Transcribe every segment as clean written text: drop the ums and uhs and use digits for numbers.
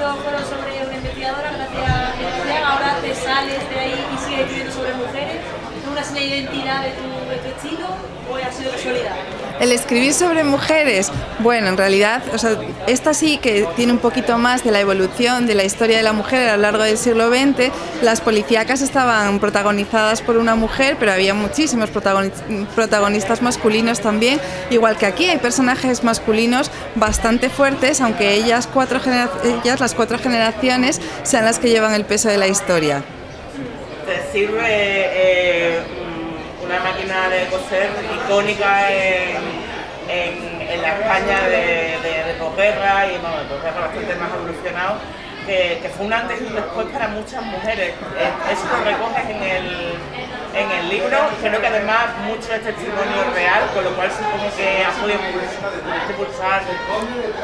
libros fueron sobre una investigadora, gracias a ahora te sales de ahí y sigues escribiendo sobre mujeres. ¿Es una señal de identidad de tu estilo o ha sido casualidad? El escribir sobre mujeres, bueno, en realidad, o sea, esta sí que tiene un poquito más de la evolución de la historia de la mujer a lo largo del siglo XX. Las policíacas estaban protagonizadas por una mujer, pero había muchísimos protagonistas masculinos también, igual que aquí hay personajes masculinos bastante fuertes, aunque las cuatro generaciones sean las que llevan el peso de la historia. ¿Te sirve una máquina de coser icónica en la España de posguerra y bueno, de posguerra bastante más evolucionado, que fue un antes y un después para muchas mujeres? Eso lo recoges en el libro, creo que además mucho es testimonio real, con lo cual supongo que has podido impulsar.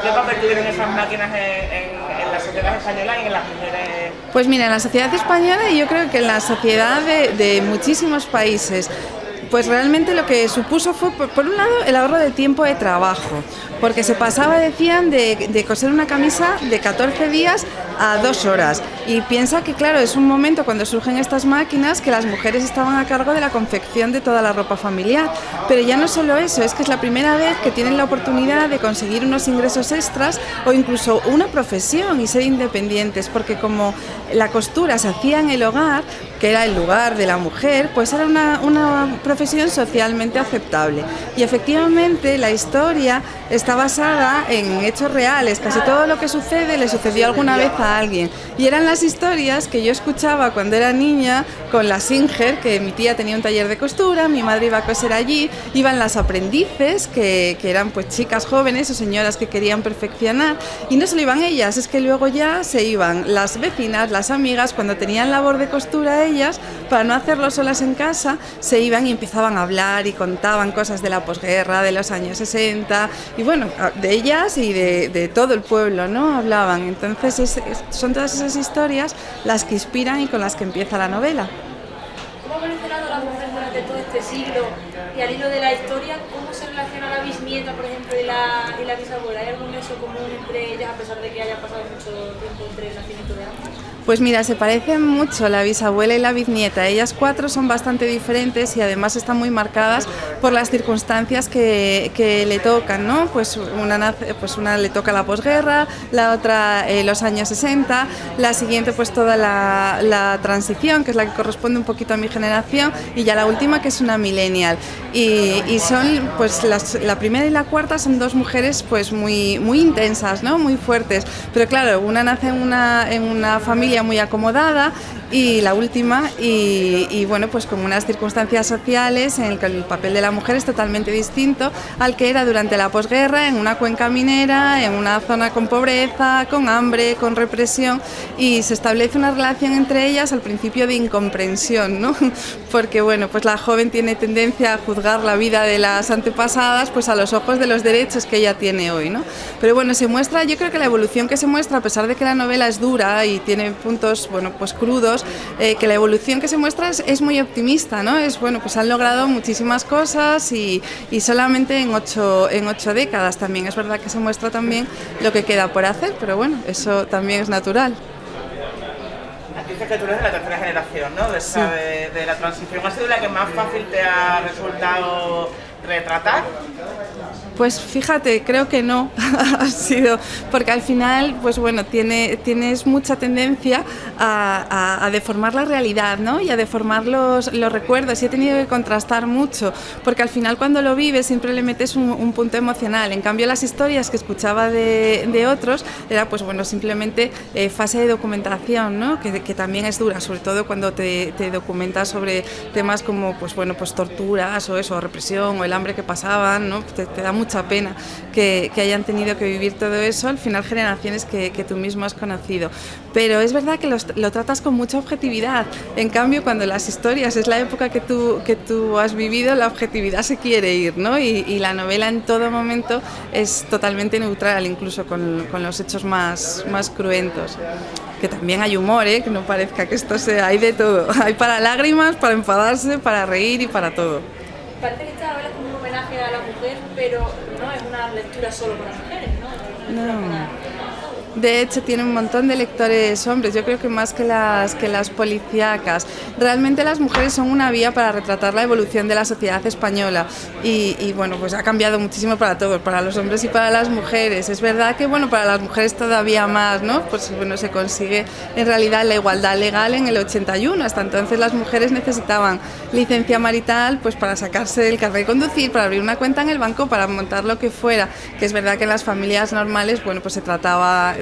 ¿Qué papel tuvieron esas máquinas en la sociedad española y en las mujeres? Pues mira, en la sociedad española y yo creo que en la sociedad de muchísimos países, pues realmente lo que supuso fue, por un lado, el ahorro de tiempo de trabajo, porque se pasaba, decían, de coser una camisa de 14 días a 2 horas. Y piensa que, claro, es un momento cuando surgen estas máquinas que las mujeres estaban a cargo de la confección de toda la ropa familiar. Pero ya no solo eso, es que es la primera vez que tienen la oportunidad de conseguir unos ingresos extras o incluso una profesión y ser independientes, porque como la costura se hacía en el hogar, que era el lugar de la mujer, pues era una profesión socialmente aceptable. Y efectivamente la historia está basada en hechos reales, casi todo lo que sucede le sucedió alguna vez a alguien. Y eran las historias que yo escuchaba cuando era niña con la Singer, que mi tía tenía un taller de costura, mi madre iba a coser allí, iban las aprendices, que eran pues chicas jóvenes o señoras que querían perfeccionar, y no solo iban ellas, es que luego ya se iban las vecinas, las amigas, cuando tenían labor de costura ellas, para no hacerlo solas en casa, se iban y empezaban a hablar y contaban cosas de la posguerra, de los años 60, y bueno, de ellas y de todo el pueblo, ¿no? Hablaban. Entonces son todas esas historias las que inspiran y con las que empieza la novela. ¿Cómo ha evolucionado la mujer durante todo este siglo? Y al hilo de la historia, ¿cómo se relaciona la bisnieta, por ejemplo, y la bisabuela? ¿Hay algún nexo común entre ellas, a pesar de que haya pasado mucho tiempo entre el nacimiento de ambas? Pues mira, se parecen mucho la bisabuela y la bisnieta. Ellas 4 son bastante diferentes y además están muy marcadas por las circunstancias que le tocan, ¿no? Pues una le toca la posguerra, la otra los años 60, la siguiente pues toda la transición, que es la que corresponde un poquito a mi generación, y ya la última, que es una millennial. Y son, pues la primera y la cuarta son 2 mujeres pues muy intensas, ¿no? Muy fuertes. Pero claro, una nace en una familia muy acomodada y la última y bueno, pues con unas circunstancias sociales en el que el papel de la mujer es totalmente distinto al que era durante la posguerra, en una cuenca minera, en una zona con pobreza, con hambre, con represión, y se establece una relación entre ellas al principio de incomprensión, ¿no? Porque bueno, pues la joven tiene tendencia a juzgar la vida de las antepasadas pues a los ojos de los derechos que ella tiene hoy, ¿no? Pero bueno, se muestra, yo creo que la evolución que se muestra, a pesar de que la novela es dura y tiene puntos, bueno, pues crudos, que la evolución que se muestra es muy optimista, ¿no? Es, bueno, pues han logrado muchísimas cosas y solamente en 8 décadas. También es verdad que se muestra también lo que queda por hacer, pero bueno, eso también es natural. Aquí dices que tú eres de la tercera generación, ¿no? De la transición. ¿Ha sido la que más fácil te ha resultado retratar? Pues fíjate, creo que no ha sido, porque al final, pues bueno, tienes mucha tendencia a deformar la realidad, ¿no? Y a deformar los recuerdos, y he tenido que contrastar mucho, porque al final cuando lo vives siempre le metes un punto emocional. En cambio, las historias que escuchaba de otros era, pues bueno, simplemente fase de documentación, ¿no? Que también es dura, sobre todo cuando te documentas sobre temas como, pues bueno, pues torturas o eso, represión o el hambre que pasaban, ¿no? Te da mucha pena que hayan tenido que vivir todo eso, al final generaciones que tú mismo has conocido. Pero es verdad que lo tratas con mucha objetividad. En cambio, cuando las historias es la época que tú has vivido, la objetividad se quiere ir, ¿no? Y la novela en todo momento es totalmente neutral, incluso con los hechos más cruentos. Que también hay humor, que no parezca que esto sea, hay de todo. Hay para lágrimas, para enfadarse, para reír y para todo. Parece que esta novela es como un homenaje a la mujer, pero no es una lectura solo para mujeres, ¿no? De hecho, tiene un montón de lectores hombres, yo creo que más que las policíacas. Realmente las mujeres son una vía para retratar la evolución de la sociedad española y bueno, pues ha cambiado muchísimo para todos, para los hombres y para las mujeres. Es verdad que bueno, para las mujeres todavía más, ¿no? Pues bueno, se consigue en realidad la igualdad legal en el 81. Hasta entonces las mujeres necesitaban licencia marital pues para sacarse el carnet de conducir, para abrir una cuenta en el banco, para montar lo que fuera, que es verdad que en las familias normales, bueno, pues se trataba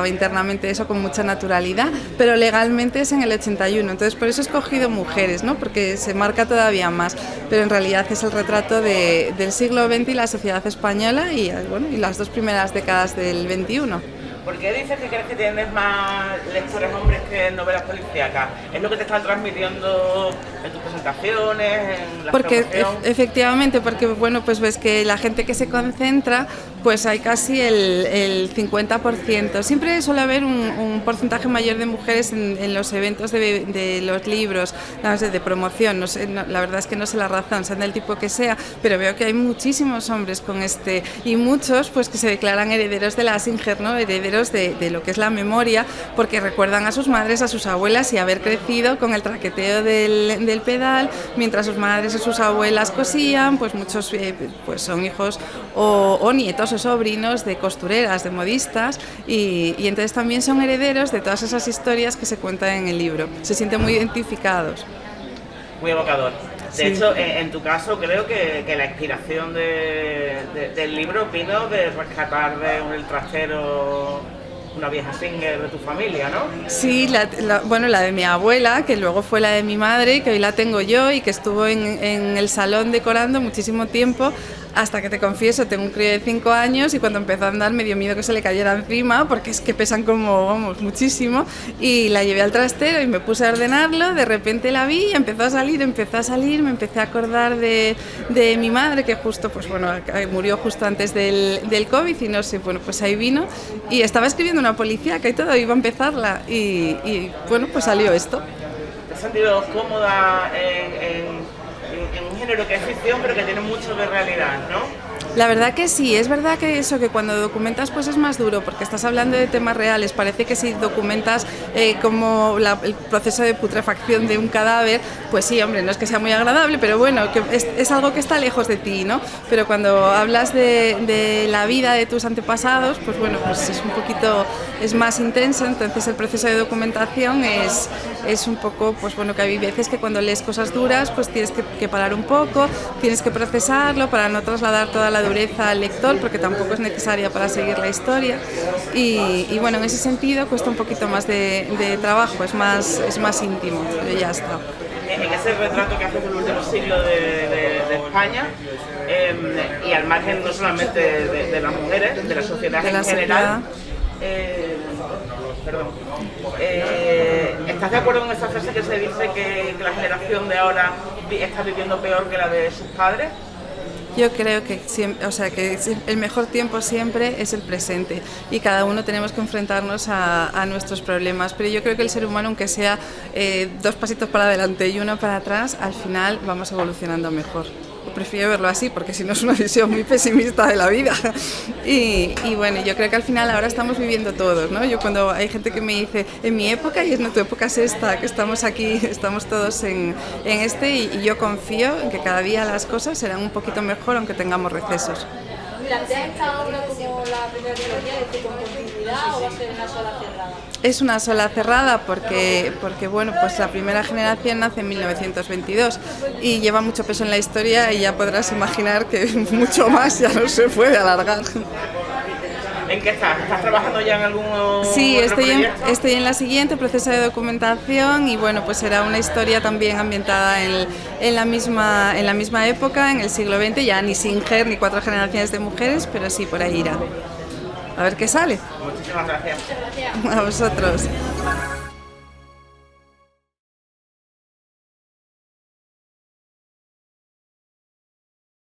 internamente eso con mucha naturalidad, pero legalmente es en el 81, entonces por eso he escogido mujeres, ¿no? Porque se marca todavía más, pero en realidad es el retrato del siglo XX y la sociedad española y, bueno, y las 2 primeras décadas del XXI. ¿Por qué dices que crees que tienes más lectores hombres que novelas policíacas? ¿Es lo que te están transmitiendo en tus presentaciones, en la promoción? Efectivamente, porque bueno, pues ves que la gente que se concentra, pues hay casi el 50%. Siempre suele haber un porcentaje mayor de mujeres en los eventos de los libros, no sé, de promoción. No sé, la verdad es que no sé la razón, sean del tipo que sea, pero veo que hay muchísimos hombres con y muchos pues que se declaran herederos de la Singer, ¿no? Herederos de lo que es la memoria, porque recuerdan a sus madres, a sus abuelas y haber crecido con el traqueteo del pedal, mientras sus madres o sus abuelas cosían, pues muchos pues son hijos o nietos o sobrinos de costureras, de modistas y entonces también son herederos de todas esas historias que se cuentan en el libro. Se sienten muy identificados. Muy evocador. De Sí. hecho, en tu caso creo que la inspiración del libro vino de rescatar de el trastero una vieja Singer de tu familia, ¿no? Sí, bueno, la de mi abuela, que luego fue la de mi madre, que hoy la tengo yo y que estuvo en el salón decorando muchísimo tiempo, hasta que te confieso, tengo un crío de 5 años y cuando empezó a andar me dio miedo que se le cayera encima, porque es que pesan como, vamos, muchísimo, y la llevé al trastero y me puse a ordenarlo, de repente la vi y empezó a salir, me empecé a acordar de mi madre, que justo, pues bueno, murió justo antes del COVID y no sé, bueno, pues ahí vino y estaba escribiendo una policíaca y todo, iba a empezarla y bueno, pues salió esto. ¿Te has sentido cómoda en un género que es ficción pero que tiene mucho de realidad, no? La verdad que sí, es verdad que eso, que cuando documentas pues es más duro porque estás hablando de temas reales, parece que si documentas como el proceso de putrefacción de un cadáver, pues sí, hombre, no es que sea muy agradable, pero bueno, que es algo que está lejos de ti, ¿no? Pero cuando hablas de la vida de tus antepasados, pues bueno, pues es un poquito, es más intenso, entonces el proceso de documentación es un poco, pues bueno, que hay veces que cuando lees cosas duras, pues tienes que parar un poco, tienes que procesarlo para no trasladar toda la dureza al lector, porque tampoco es necesaria para seguir la historia y bueno, en ese sentido cuesta un poquito más de trabajo, es más íntimo, pero ya está. En ese retrato que haces del último siglo de España y al margen no solamente de las mujeres, de la sociedad en general, ¿estás de acuerdo con esa frase que se dice que la generación de ahora está viviendo peor que la de sus padres? Yo creo que el mejor tiempo siempre es el presente y cada uno tenemos que enfrentarnos a nuestros problemas, pero yo creo que el ser humano, aunque sea 2 pasitos para adelante y 1 para atrás, al final vamos evolucionando mejor. Prefiero verlo así porque si no es una visión muy pesimista de la vida y bueno, yo creo que al final ahora estamos viviendo todos, ¿no? Yo cuando hay gente que me dice en mi época y tu época es esta, que estamos aquí, estamos todos en y yo confío en que cada día las cosas serán un poquito mejor aunque tengamos recesos. ¿Planteas esta obra como la primera trilogía, es decir, con continuidad o va a ser una sola cerrada? Es una sola cerrada porque bueno, pues la primera generación nace en 1922 y lleva mucho peso en la historia y ya podrás imaginar que mucho más ya no se puede alargar. ¿En qué estás? ¿Estás trabajando ya en algún Sí, otro proyecto? estoy en la siguiente, proceso de documentación y bueno, pues será una historia también ambientada en la misma época, en el siglo XX, ya ni Singer ni 4 generaciones de mujeres, pero sí, por ahí irá. A ver qué sale. Muchísimas gracias. Muchas gracias. A vosotros.